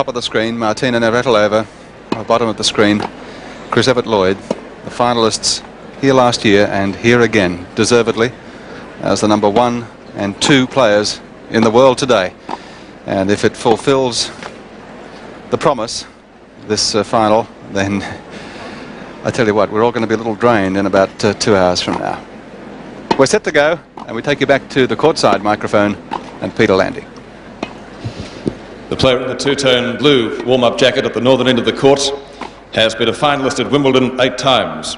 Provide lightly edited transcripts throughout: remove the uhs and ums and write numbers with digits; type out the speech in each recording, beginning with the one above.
top of the screen, Martina Navratilova. On the bottom of the screen, LLoyd, the finalists here last year and here again, deservedly, as the number 1 and 2 players in the world today. And if it fulfills the promise, this final, then I tell you what, we're all going to be a little drained in about 2 hours from now. We're set to go, and we take you back to the courtside microphone and Peter Landy. The player in the two-tone blue warm-up jacket at the northern end of the court has been a finalist at Wimbledon 8 times,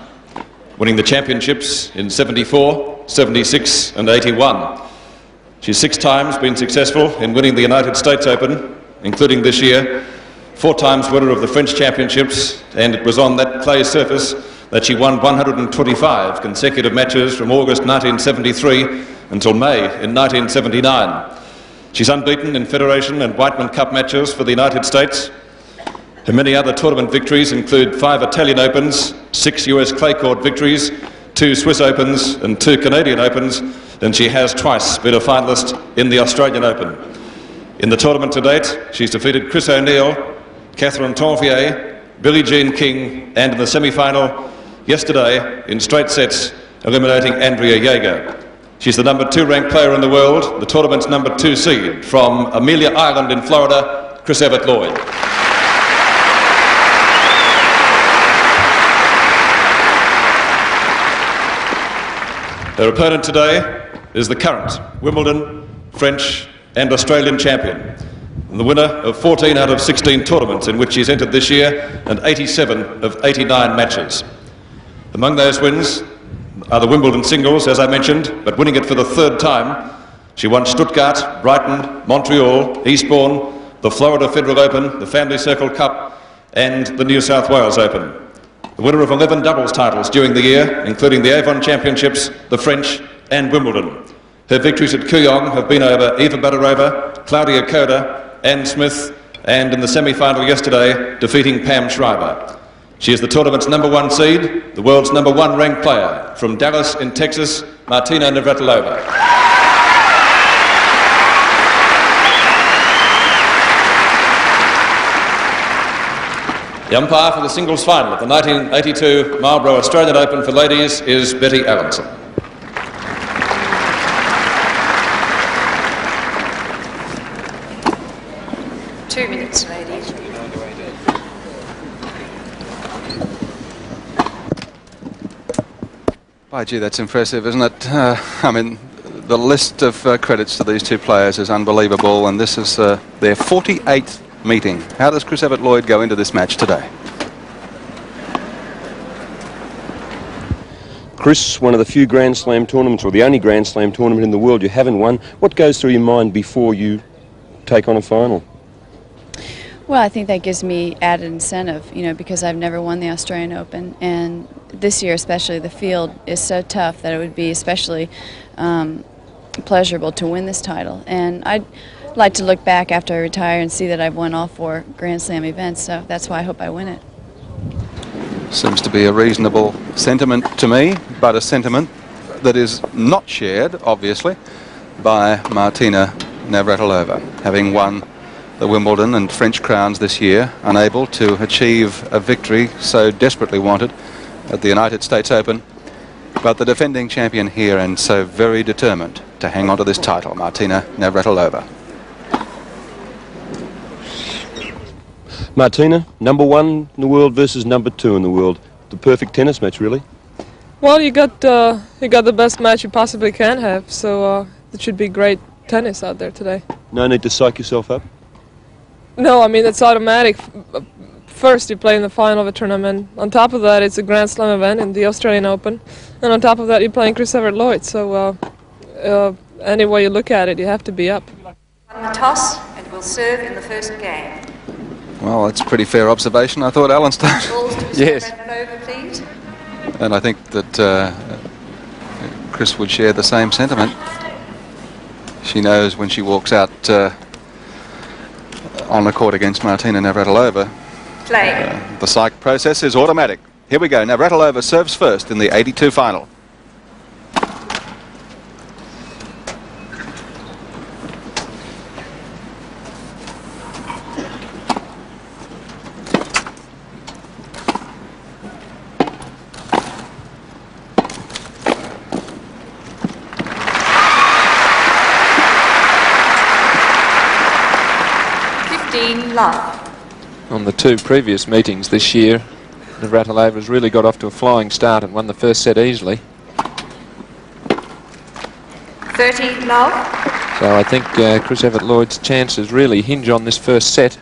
winning the championships in 74, 76 and 81. She's 6 times been successful in winning the United States Open, including this year, 4 times winner of the French championships, and it was on that clay surface that she won 125 consecutive matches from August 1973 until May in 1979. She's unbeaten in Federation and Whiteman Cup matches for the United States. Her many other tournament victories include 5 Italian Opens, 6 US clay court victories, 2 Swiss Opens and 2 Canadian Opens, and she has twice been a finalist in the Australian Open. In the tournament to date, she's defeated Chris O'Neill, Catherine Tanvier, Billie Jean King, and in the semi-final yesterday in straight sets, eliminating Andrea Jaeger. She's the number 2 ranked player in the world, the tournament's number 2 seed, from Amelia Island in Florida, LLoyd. Her opponent today is the current Wimbledon, French and Australian champion, and the winner of 14 out of 16 tournaments in which she's entered this year and 87 of 89 matches. Among those wins are the Wimbledon singles, as I mentioned, but winning it for the 3rd time. She won Stuttgart, Brighton, Montreal, Eastbourne, the Florida Federal Open, the Family Circle Cup and the New South Wales Open. The winner of 11 doubles titles during the year, including the Avon Championships, the French and Wimbledon. Her victories at Kooyong have been over Eva Badarova, Claudia Koda, Anne Smith, and in the semi-final yesterday, defeating Pam Shriver. She is the tournament's number 1 seed, the world's number 1 ranked player, from Dallas in Texas, Martina Navratilova. The umpire for the singles final at the 1982 Marlborough Australian Open for ladies is Betty Allenson. Two minutes, ladies. By gee, that's impressive, isn't it? I mean, the list of credits to these 2 players is unbelievable, and this is their 48th meeting. How does LLoyd go into this match today? Chris, one of the few Grand Slam tournaments, or the only Grand Slam tournament in the world you haven't won. What goes through your mind before you take on a final? Well, I think that gives me added incentive, you know, because I've never won the Australian Open, and this year especially the field is so tough that it would be especially pleasurable to win this title. And I'd like to look back after I retire and see that I've won all 4 Grand Slam events, so that's why I hope I win it. Seems to be a reasonable sentiment to me, but a sentiment that is not shared, obviously, by Martina Navratilova, having won the Wimbledon and French crowns this year, unable to achieve a victory so desperately wanted at the United States Open, but the defending champion here and so very determined to hang on to this title, Martina Navratilova. Martina, number 1 in the world versus number 2 in the world. The perfect tennis match, really. Well, you got the best match you possibly can have, so it should be great tennis out there today. No need to psych yourself up? No, I mean, it's automatic. First, you play in the final of a tournament. On top of that, it's a Grand Slam event in the Australian Open. And on top of that, you're playing LLoyd. So any way you look at it, you have to be up. On the toss and will serve in the first game. Well, that's a pretty fair observation. I thought Alan started. Yes. Over, please. And I think that Chris would share the same sentiment. She knows when she walks out on the court against Martina Navratilova, the psych process is automatic. Here we go. Navratilova serves first in the 82 final. 15 love. On the two previous meetings this year, Navratilova's really got off to a flying start and won the first set easily. 30 love. So I think Chris Evert-Lloyd's chances really hinge on this first set.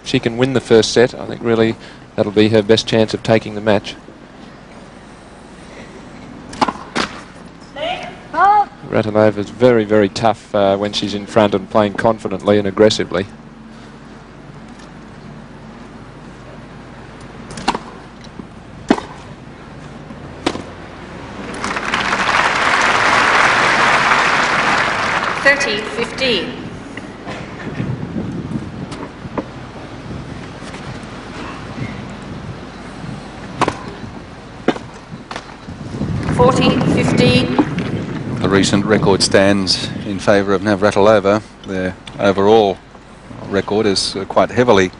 If she can win the first set, I think really that'll be her best chance of taking the match. Navratilova's very, very tough when she's in front and playing confidently and aggressively. $30-15. 14-15. The recent record stands in favour of Navratilova. Their overall record is quite heavily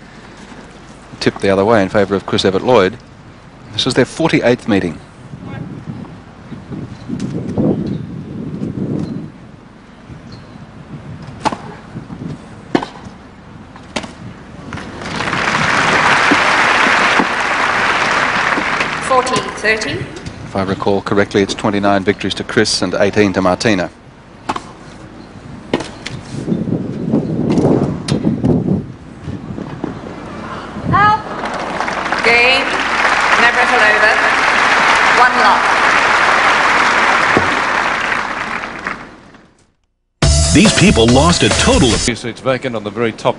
tipped the other way in favour of Chris Evert-Lloyd. This is their 48th meeting. If I recall correctly, it's 29 victories to Chris and 18 to Martina. Game, Navratilova, 1 love. These people lost a total of... Seats vacant on the very top